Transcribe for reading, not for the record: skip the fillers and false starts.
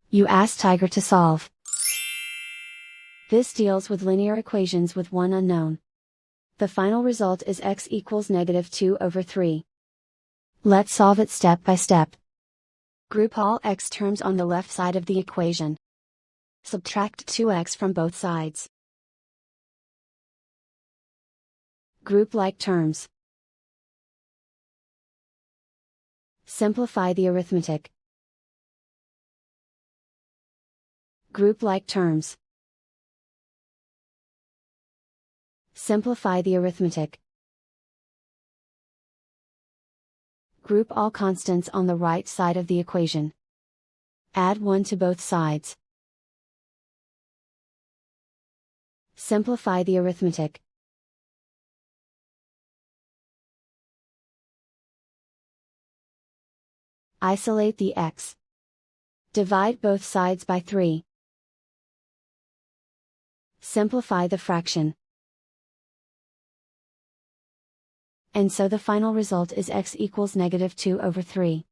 You ask Tiger to solve. This deals with linear equations with one unknown. The final result is x equals -2/3. Let's solve it step by step. Group all x terms on the left side of the equation. Subtract 2x from both sides. Group like terms. Simplify the arithmetic. Group like terms. Simplify the arithmetic. Group all constants on the right side of the equation. Add 1 to both sides. Simplify the arithmetic. Isolate the x. Divide both sides by 3. Simplify the fraction. And so the final result is x equals -2/3.